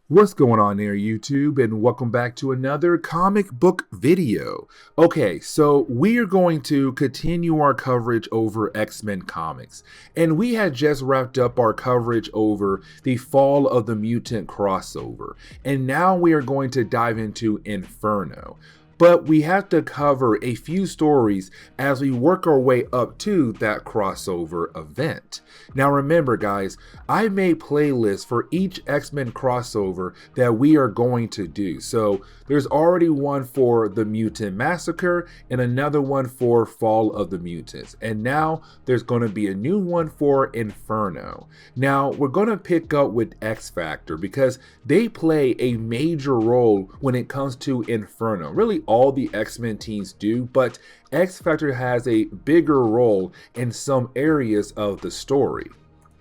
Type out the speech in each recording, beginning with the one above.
What's going on there, YouTube, and welcome back to another comic book video. Okay, so we are going to continue our coverage over X-Men comics, and we had just wrapped up our coverage over the Fall of the Mutant crossover, and now we are going to dive into Inferno. But we have to cover a few stories as we work our way up to that crossover event. Now remember guys, I made playlists for each X-Men crossover that we are going to do. So there's already one for the Mutant Massacre and another one for Fall of the Mutants. And now there's going to be a new one for Inferno. Now we're going to pick up with X Factor because they play a major role when it comes to Inferno. Really all the X-Men teams do, but X Factor has a bigger role in some areas of the story.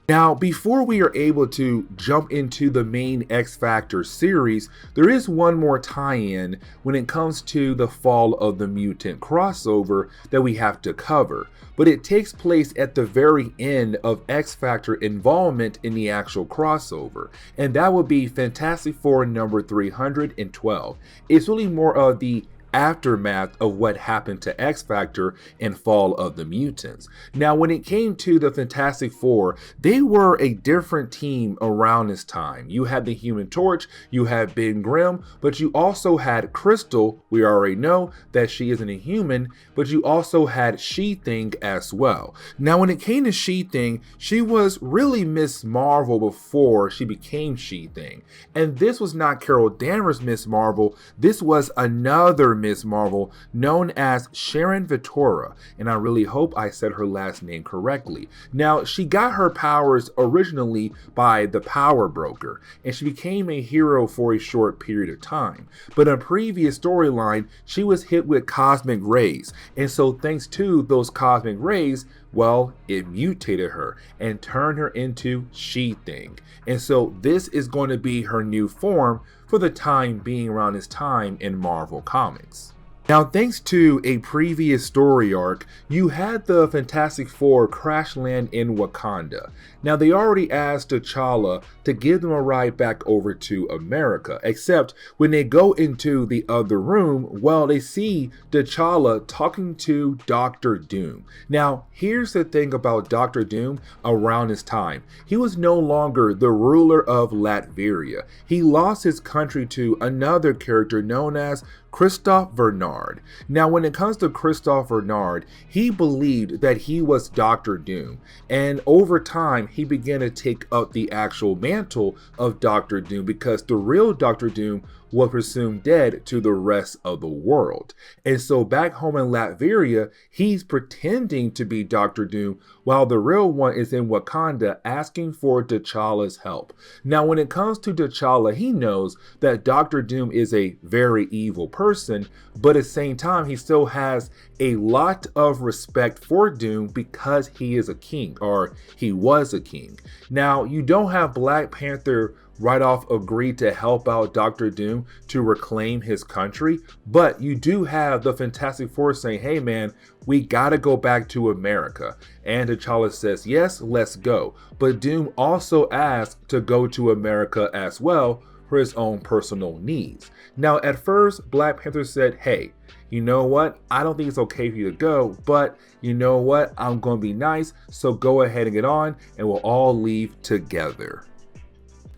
Now, before we are able to jump into the main X Factor series, there is one more tie-in when it comes to the Fall of the Mutant crossover that we have to cover, but it takes place at the very end of X Factor involvement in the actual crossover, and that would be Fantastic Four number 312. It's really more of the aftermath of what happened to X Factor and Fall of the Mutants. Now, when it came to the Fantastic Four, they were a different team around this time. You had the Human Torch, you had Ben Grimm, but you also had Crystal. We already know that she isn't a human, but you also had She-Thing as well. Now, when it came to She-Thing, she was really Miss Marvel before she became She-Thing. And this was not Carol Danvers' Miss Marvel, this was another Miss Marvel known as Sharon Ventura, and I really hope I said her last name correctly. Now, she got her powers originally by the Power Broker, and she became a hero for a short period of time. But in a previous storyline, she was hit with cosmic rays, and so thanks to those cosmic rays, well, it mutated her and turned her into She-Thing. And so this is going to be her new form for the time being around this time in Marvel Comics. Now, thanks to a previous story arc, you had the Fantastic Four crash land in Wakanda. Now, they already asked T'Challa to give them a ride back over to America, except when they go into the other room, well, they see T'Challa talking to Doctor Doom. Now, here's the thing about Doctor Doom around this time. He was no longer the ruler of Latveria. He lost his country to another character known as Christophe Bernard. Now, when it comes to Christophe Bernard, he believed that he was Doctor Doom, and over time he began to take up the actual mantle of Doctor Doom because the real Doctor Doom was presumed dead to the rest of the world. And so back home in Latveria, he's pretending to be Doctor Doom while the real one is in Wakanda asking for T'Challa's help. Now, when it comes to T'Challa, he knows that Doctor Doom is a very evil person, but at the same time, he still has a lot of respect for Doom because he is a king, or he was a king. Now, you don't have Black Panther right off agree to help out Doctor Doom to reclaim his country, but you do have the Fantastic Four saying, hey man, we gotta go back to America. And T'Challa says, yes, let's go. But Doom also asked to go to America as well for his own personal needs. Now, at first, Black Panther said, hey, you know what? I don't think it's okay for you to go, but you know what? I'm gonna be nice, so go ahead and get on, and we'll all leave together.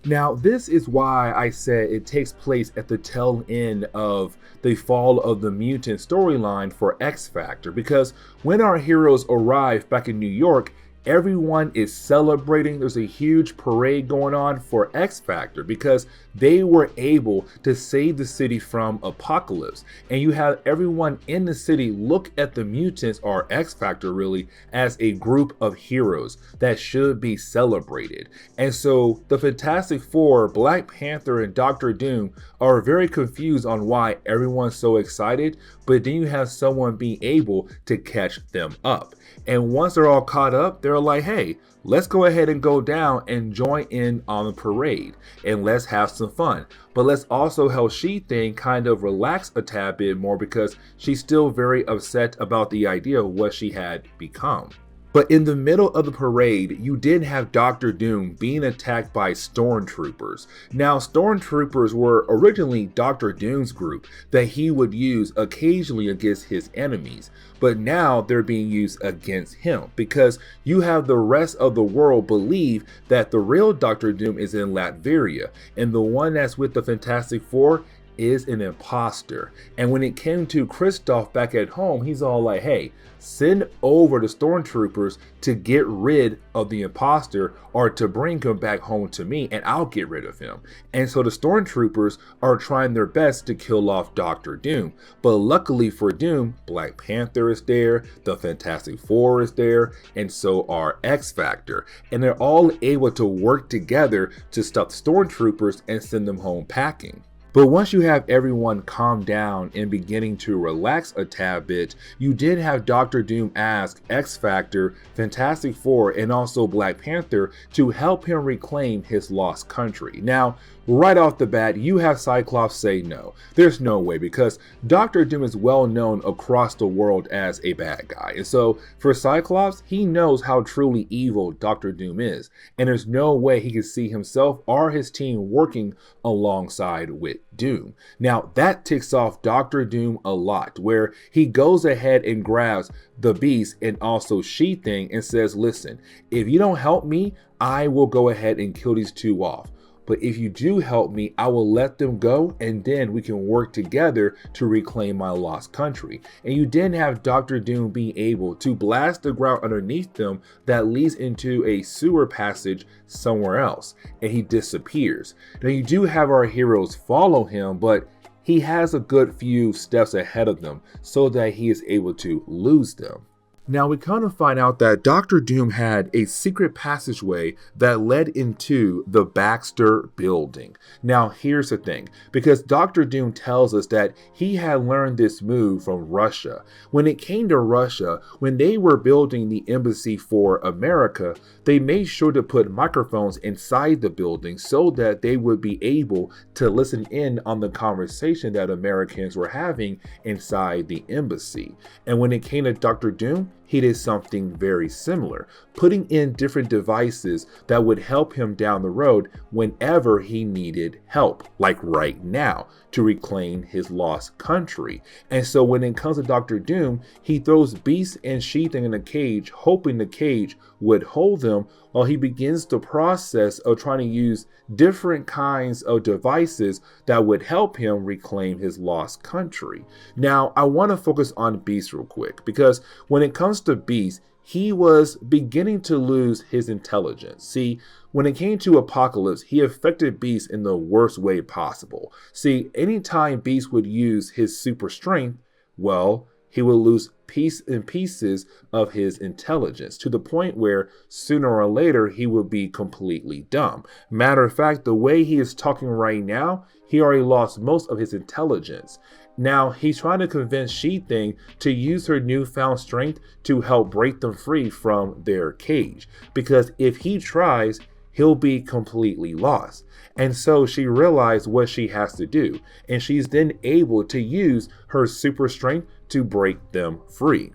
Now, this is why I said it takes place at the tail end of the Fall of the Mutant storyline for X Factor, because when our heroes arrive back in New York, everyone is celebrating. There's a huge parade going on for X Factor because they were able to save the city from apocalypse. And you have everyone in the city look at the mutants, or X Factor really, as a group of heroes that should be celebrated. And so the Fantastic Four, Black Panther, and Doctor Doom are very confused on why everyone's so excited, but then you have someone being able to catch them up. And once they're all caught up, they're like, hey, let's go ahead and go down and join in on the parade and let's have some fun. But let's also help She-Thing kind of relax a tad bit more because she's still very upset about the idea of what she had become. But in the middle of the parade, you did have Doctor Doom being attacked by stormtroopers. Now, stormtroopers were originally Doctor Doom's group that he would use occasionally against his enemies, but now they're being used against him because you have the rest of the world believe that the real Doctor Doom is in Latveria, and the one that's with the Fantastic Four is an imposter. And when it came to Kristoff back at home, he's all like, hey, send over the stormtroopers to get rid of the imposter or to bring him back home to me and I'll get rid of him. And so the stormtroopers are trying their best to kill off Doctor Doom. But luckily for Doom, Black Panther is there, the Fantastic Four is there, and so are X-Factor. And they're all able to work together to stop the stormtroopers and send them home packing. But once you have everyone calm down and beginning to relax a tad bit, you did have Doctor Doom ask X-Factor, Fantastic Four, and also Black Panther to help him reclaim his lost country. Now, right off the bat, you have Cyclops say no. There's no way because Doctor Doom is well known across the world as a bad guy. And so for Cyclops, he knows how truly evil Doctor Doom is. And there's no way he can see himself or his team working alongside with Doom. Now that ticks off Doctor Doom a lot, where he goes ahead and grabs the Beast and also She-Thing and says, listen, if you don't help me, I will go ahead and kill these two off. But if you do help me, I will let them go and then we can work together to reclaim my lost country. And you then have Doctor Doom being able to blast the ground underneath them that leads into a sewer passage somewhere else. And he disappears. Now you do have our heroes follow him, but he has a good few steps ahead of them so that he is able to lose them. Now we kind of find out that Doctor Doom had a secret passageway that led into the Baxter building. Now here's the thing, because Doctor Doom tells us that he had learned this move from Russia. When it came to Russia, when they were building the embassy for America, they made sure to put microphones inside the building so that they would be able to listen in on the conversation that Americans were having inside the embassy. And when it came to Doctor Doom, he did something very similar, putting in different devices that would help him down the road whenever he needed help, like right now, to reclaim his lost country. And so when it comes to Doctor Doom, he throws Beast and She-Thing in a cage, hoping the cage would hold them, while he begins the process of trying to use different kinds of devices that would help him reclaim his lost country. Now, I want to focus on Beast real quick, because when it comes to Beast, he was beginning to lose his intelligence. See, when it came to Apocalypse, he affected Beast in the worst way possible. See, anytime Beast would use his super strength, well, he would lose pieces of his intelligence to the point where sooner or later he would be completely dumb. Matter of fact, the way he is talking right now, he already lost most of his intelligence. Now he's trying to convince She-Thing to use her newfound strength to help break them free from their cage, because if he tries, he'll be completely lost. And so she realized what she has to do, and she's then able to use her super strength to break them free.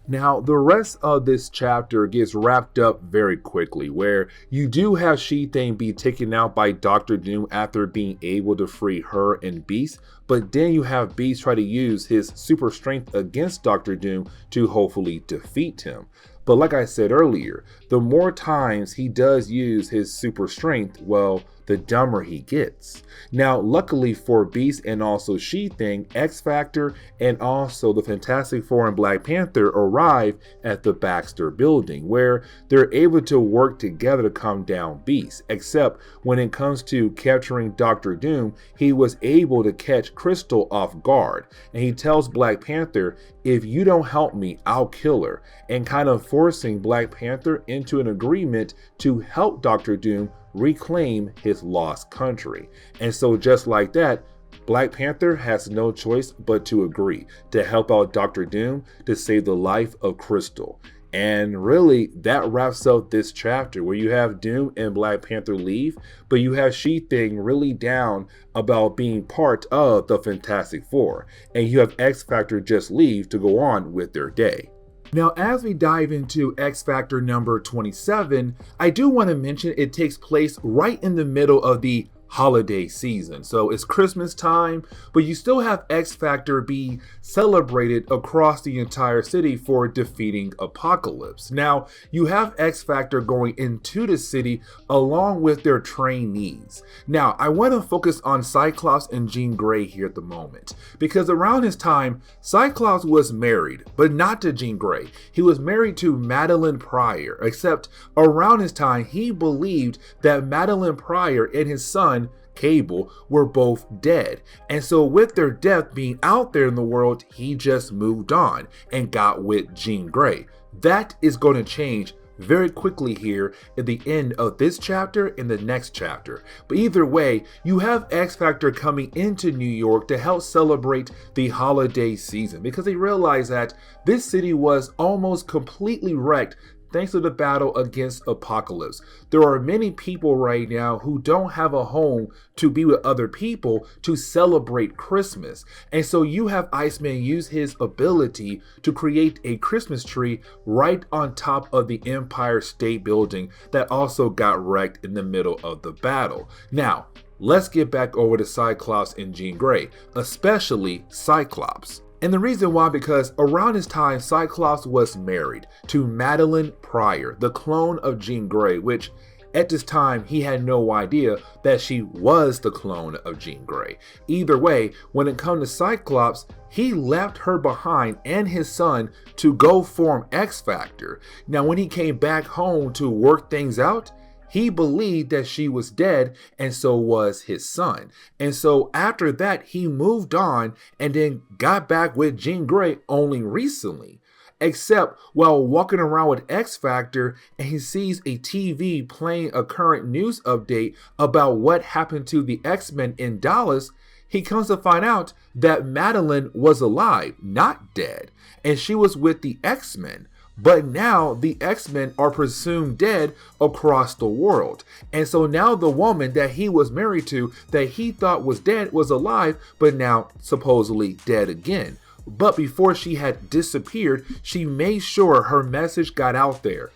Now, the rest of this chapter gets wrapped up very quickly, where you do have She-Thing be taken out by Doctor Doom after being able to free her and Beast, but then you have Beast try to use his super strength against Doctor Doom to hopefully defeat him. But like I said earlier, the more times he does use his super strength, well, the dumber he gets. Now, luckily for Beast and also She-Thing, X-Factor and also the Fantastic Four and Black Panther arrive at the Baxter building, where they're able to work together to calm down Beast. Except when it comes to capturing Doctor Doom, he was able to catch Crystal off guard, and he tells Black Panther, if you don't help me, I'll kill her, and kind of forcing Black Panther into an agreement to help Doctor Doom reclaim his lost country. And so just like that, Black Panther has no choice but to agree to help out Doctor Doom to save the life of Crystal. And really, that wraps up this chapter, where you have Doom and Black Panther leave, but you have She-Thing really down about being part of the Fantastic Four, and you have X-Factor just leave to go on with their day. Now, as we dive into X Factor number 27, I do want to mention it takes place right in the middle of the holiday season. So it's Christmas time, but you still have X Factor be celebrated across the entire city for defeating Apocalypse. Now, you have X Factor going into the city along with their trainees. Now, I want to focus on Cyclops and Jean Grey here at the moment, because around this time, Cyclops was married, but not to Jean Grey. He was married to Madeline Pryor, except around this time, he believed that Madeline Pryor and his son Cable were both dead. And so with their death being out there in the world, he just moved on and got with Jean Grey. That is going to change very quickly here at the end of this chapter and the next chapter. But either way, you have X Factor coming into New York to help celebrate the holiday season, because they realized that this city was almost completely wrecked thanks to the battle against Apocalypse. There are many people right now who don't have a home to be with other people to celebrate Christmas. And so you have Iceman use his ability to create a Christmas tree right on top of the Empire State Building that also got wrecked in the middle of the battle. Now, let's get back over to Cyclops and Jean Grey, especially Cyclops. And the reason why, because around this time, Cyclops was married to Madeline Pryor, the clone of Jean Grey, which at this time, he had no idea that she was the clone of Jean Grey. Either way, when it comes to Cyclops, he left her behind and his son to go form X Factor. Now, when he came back home to work things out, he believed that she was dead, and so was his son. And so after that, he moved on and then got back with Jean Grey only recently. Except while walking around with X Factor, and he sees a TV playing a current news update about what happened to the X-Men in Dallas, he comes to find out that Madeline was alive, not dead, and she was with the X-Men. But now the X-Men are presumed dead across the world. And so now the woman that he was married to, that he thought was dead, was alive, but now supposedly dead again. But before she had disappeared, she made sure her message got out there.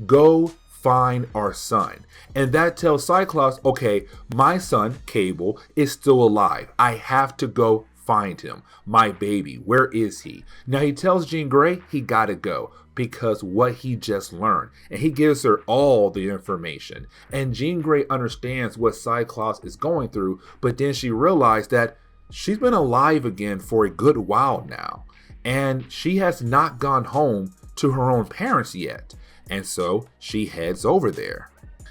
Go find our son. And that tells Cyclops, okay, my son, Cable, is still alive. I have to go find him. My baby, where is he? Now he tells Jean Grey he gotta go, because what he just learned, and he gives her all the information. And Jean Grey understands what Cyclops is going through, but then she realized that she's been alive again for a good while now, and she has not gone home to her own parents yet, and so she heads over there.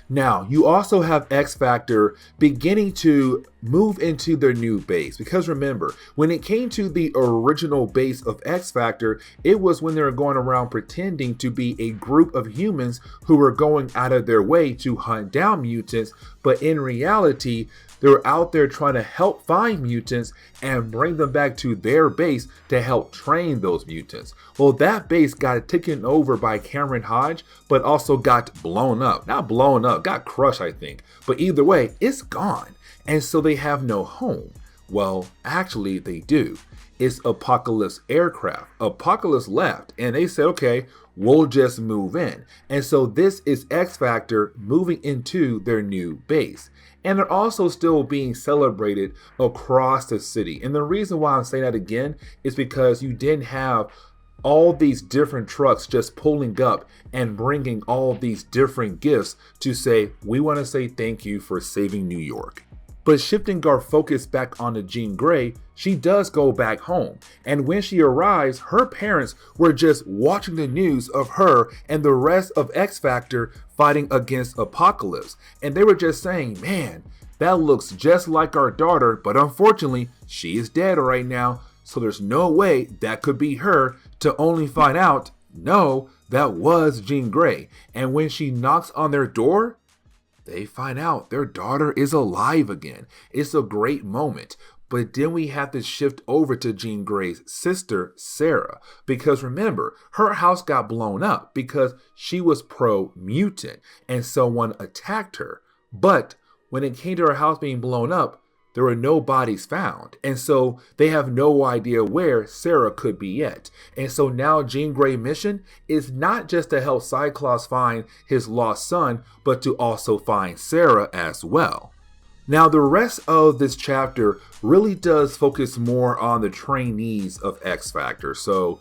Now, you also have X Factor beginning to move into their new base, because remember, when it came to the original base of X Factor, it was when they were going around pretending to be a group of humans who were going out of their way to hunt down mutants, but in reality, they were out there trying to help find mutants and bring them back to their base to help train those mutants. Well, that base got taken over by Cameron Hodge, but also got blown up. Not blown up, got crushed, I think. But either way, it's gone. And so they have no home. Well, actually, they do. It's Apocalypse aircraft. Apocalypse left, and they said, okay, we'll just move in. And so this is X Factor moving into their new base. And they're also still being celebrated across the city. And the reason why I'm saying that again is because you didn't have all these different trucks just pulling up and bringing all these different gifts to say, we want to say thank you for saving New York. But shifting our focus back onto Jean Grey, she does go back home. And when she arrives, her parents were just watching the news of her and the rest of X Factor fighting against Apocalypse. And they were just saying, man, that looks just like our daughter, but unfortunately, she is dead right now. So there's no way that could be her, to only find out, no, that was Jean Grey. And when she knocks on their door, they find out their daughter is alive again. It's a great moment. But then we have to shift over to Jean Grey's sister, Sarah. Because remember, her house got blown up because she was pro-mutant and someone attacked her. But when it came to her house being blown up, there were no bodies found. And so they have no idea where Sarah could be yet. And so now Jean Grey's mission is not just to help Cyclops find his lost son, but to also find Sarah as well. Now, the rest of this chapter really does focus more on the trainees of X Factor. So,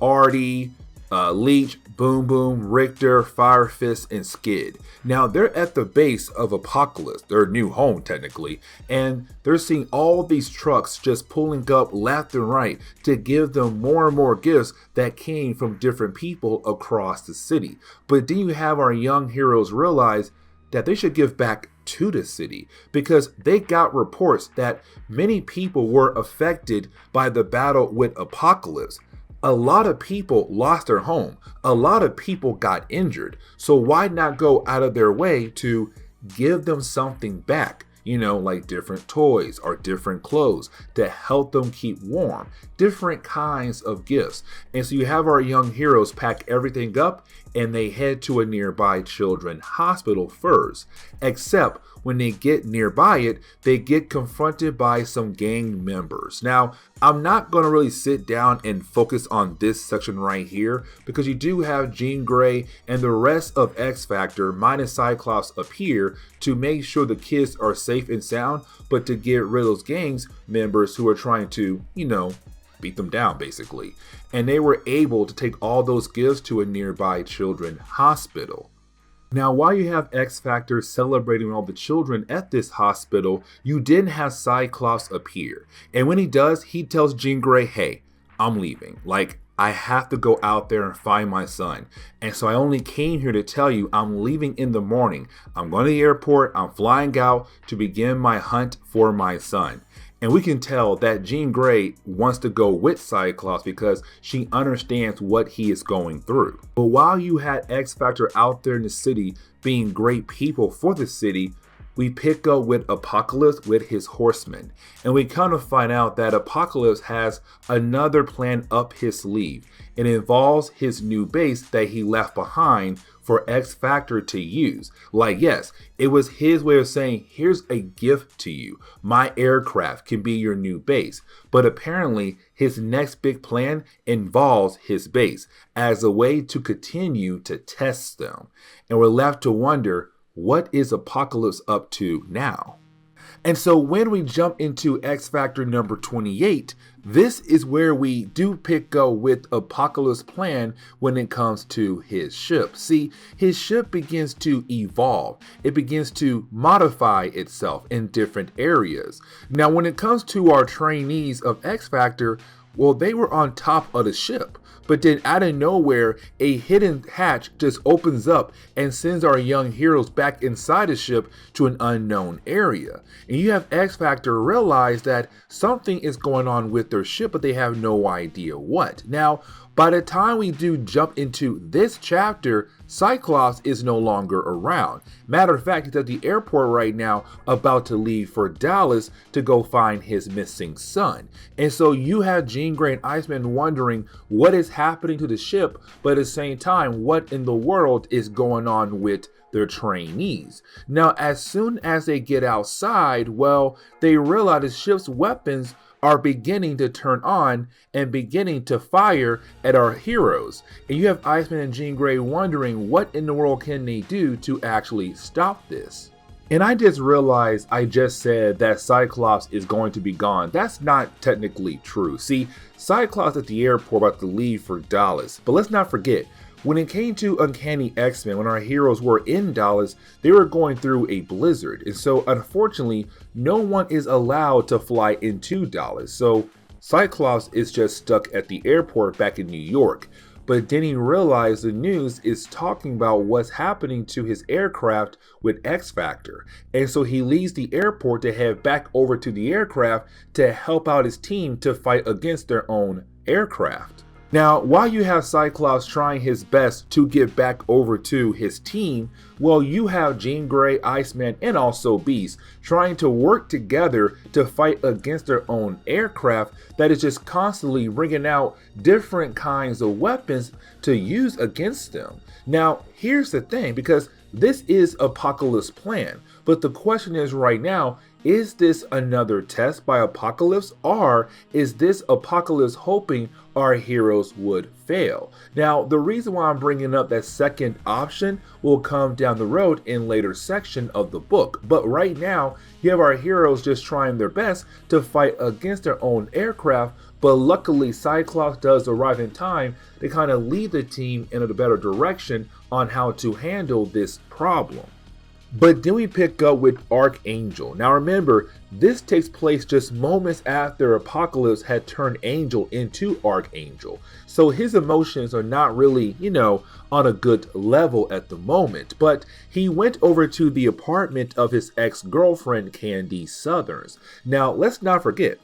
Artie, Leech, Boom Boom, Richter, Fire Fist, and Skid. Now, they're at the base of Apocalypse, their new home technically, and they're seeing all these trucks just pulling up left and right to give them more and more gifts that came from different people across the city. But then you have our young heroes realize that they should give back to the city because they got reports that many people were affected by the battle with Apocalypse. A lot of people lost their home. A lot of people got injured. So why not go out of their way to give them something back? Like different toys or different clothes to help them keep warm, different kinds of gifts. And so you have our young heroes pack everything up and they head to a nearby children's hospital first. Except when they get nearby it, they get confronted by some gang members. Now, I'm not going to really sit down and focus on this section right here because you do have Jean Grey and the rest of X Factor minus Cyclops appear to make sure the kids are safe and sound, but to get rid of those gangs members who are trying to, beat them down basically. And they were able to take all those gifts to a nearby children's hospital. Now, while you have X Factor celebrating all the children at this hospital, you didn't have Cyclops appear. And when he does, he tells Jean Grey, hey, I'm leaving. I have to go out there and find my son. And so I only came here to tell you I'm leaving in the morning. I'm going to the airport. I'm flying out to begin my hunt for my son. And we can tell that Jean Grey wants to go with Cyclops because she understands what he is going through. But while you had X Factor out there in the city being great people for the city, we pick up with Apocalypse with his horsemen. And we kind of find out that Apocalypse has another plan up his sleeve. It involves his new base that he left behind for X Factor to use. Yes, it was his way of saying, here's a gift to you. My aircraft can be your new base. But apparently, his next big plan involves his base as a way to continue to test them. And we're left to wonder, what is Apocalypse up to now? And so when we jump into X Factor number 28, this is where we do pick up with Apocalypse's plan when it comes to his ship. See, his ship begins to evolve. It begins to modify itself in different areas. Now, when it comes to our trainees of X Factor, well, they were on top of the ship. But then out of nowhere, a hidden hatch just opens up and sends our young heroes back inside the ship to an unknown area. And you have X Factor realize that something is going on with their ship, but they have no idea what. Now, by the time we do jump into this chapter, Cyclops is no longer around. Matter of fact, he's at the airport right now about to leave for Dallas to go find his missing son. And so you have Jean Grey and Iceman wondering what is happening to the ship, but at the same time, what in the world is going on with their trainees. Now, as soon as they get outside, well, they realize the ship's weapons are beginning to turn on and beginning to fire at our heroes. And you have Iceman and Jean Grey wondering what in the world can they do to actually stop this. And I just realized I just said that Cyclops is going to be gone. That's not technically true. See, Cyclops at the airport about to leave for Dallas. But let's not forget, when it came to Uncanny X-Men, when our heroes were in Dallas, they were going through a blizzard. And so unfortunately, no one is allowed to fly into Dallas. So Cyclops is just stuck at the airport back in New York. But then he realized the news is talking about what's happening to his aircraft with X Factor. And so he leaves the airport to head back over to the aircraft to help out his team to fight against their own aircraft. Now, while you have Cyclops trying his best to get back over to his team, well, you have Jean Grey, Iceman, and also Beast trying to work together to fight against their own aircraft that is just constantly bringing out different kinds of weapons to use against them. Now, here's the thing, because this is Apocalypse's plan, but the question is right now, Is this another test by Apocalypse, or is this Apocalypse hoping our heroes would fail? Now, the reason why I'm bringing up that second option will come down the road in later section of the book, but right now you have our heroes just trying their best to fight against their own aircraft, but luckily Cyclops does arrive in time to kind of lead the team in a better direction on how to handle this problem. But then we pick up with Archangel. Now remember, this takes place just moments after Apocalypse had turned Angel into Archangel. So his emotions are not really, on a good level at the moment. But he went over to the apartment of his ex-girlfriend, Candy Southerns. Now let's not forget,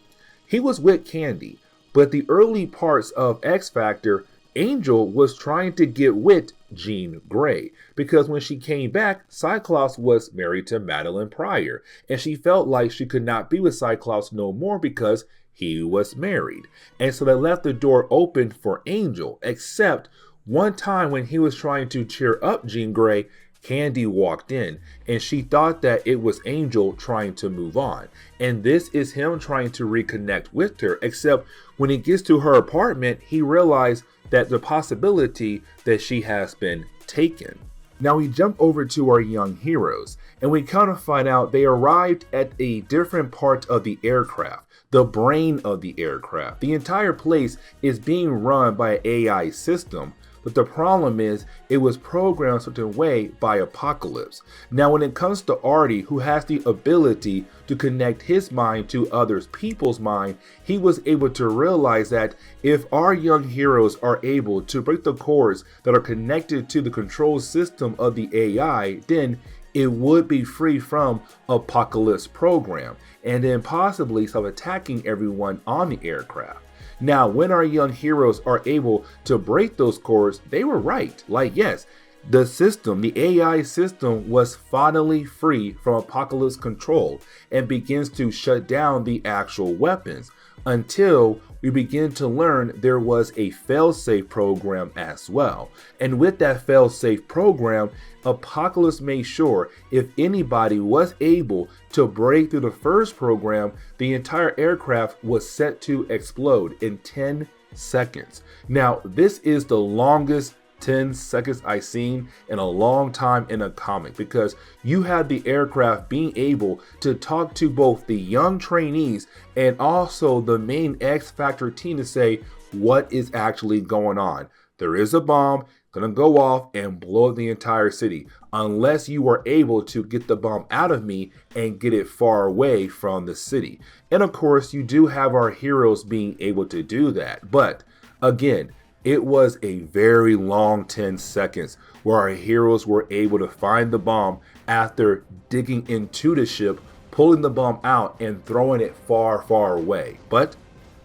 he was with Candy, but the early parts of X Factor, Angel was trying to get with Jean Grey, because when she came back, Cyclops was married to Madeline Pryor, and she felt like she could not be with Cyclops no more because he was married. And so they left the door open for Angel, except one time when he was trying to cheer up Jean Grey, Candy walked in, and she thought that it was Angel trying to move on. And this is him trying to reconnect with her, except when he gets to her apartment, he realized that the possibility that she has been taken. Now we jump over to our young heroes, and we kind of find out they arrived at a different part of the aircraft, the brain of the aircraft. The entire place is being run by an AI system, but the problem is it was programmed a certain way by Apocalypse. Now when it comes to Artie, who has the ability to connect his mind to other people's mind, he was able to realize that if our young heroes are able to break the cords that are connected to the control system of the AI, then it would be free from Apocalypse program, and then possibly stop attacking everyone on the aircraft. Now, when our young heroes are able to break those cords, they were right. Like, yes, the system, the AI system, was finally free from Apocalypse control and begins to shut down the actual weapons, until we begin to learn there was a failsafe program as well. And with that failsafe program, Apocalypse made sure if anybody was able to break through the first program, the entire aircraft was set to explode in 10 seconds. Now, this is the longest 10 seconds I've seen in a long time in a comic, because you had the aircraft being able to talk to both the young trainees and also the main X Factor team to say what is actually going on. There is a bomb gonna go off and blow up the entire city, unless you are able to get the bomb out of me and get it far away from the city. And of course, you do have our heroes being able to do that, but again, it was a very long 10 seconds where our heroes were able to find the bomb after digging into the ship, pulling the bomb out and throwing it far, far away. But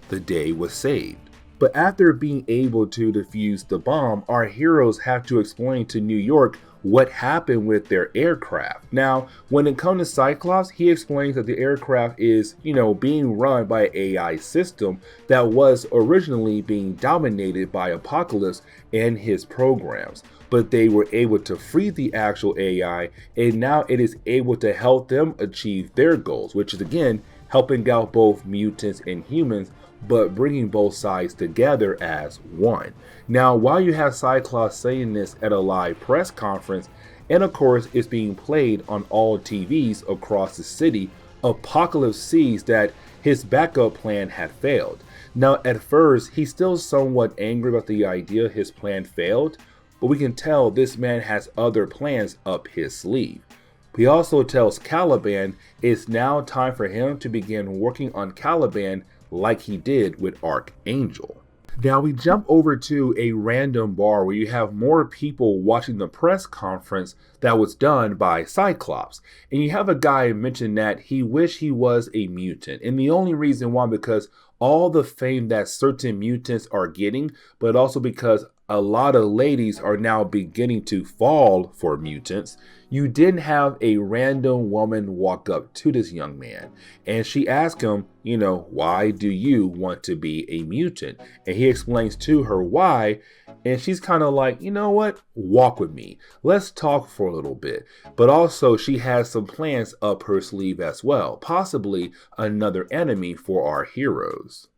the day was saved. But after being able to defuse the bomb, our heroes have to explain to New York what happened with their aircraft. Now, when it comes to Cyclops, he explains that the aircraft is, being run by an AI system that was originally being dominated by Apocalypse and his programs. But they were able to free the actual AI, and now it is able to help them achieve their goals, which is again, helping out both mutants and humans, but bringing both sides together as one. Now, while you have Cyclops saying this at a live press conference, and of course it's being played on all TVs across the city, Apocalypse sees that his backup plan had failed. Now, at first, he's still somewhat angry about the idea his plan failed, but we can tell this man has other plans up his sleeve. He also tells Caliban it's now time for him to begin working on Caliban like he did with Archangel. Now we jump over to a random bar where you have more people watching the press conference that was done by Cyclops. And you have a guy mention that he wished he was a mutant. And the only reason why, because all the fame that certain mutants are getting, but also because a lot of ladies are now beginning to fall for mutants, you didn't have a random woman walk up to this young man and she asked him, why do you want to be a mutant? And he explains to her why. And she's kind of like, you know what? Walk with me. Let's talk for a little bit. But also, she has some plans up her sleeve as well, possibly another enemy for our heroes.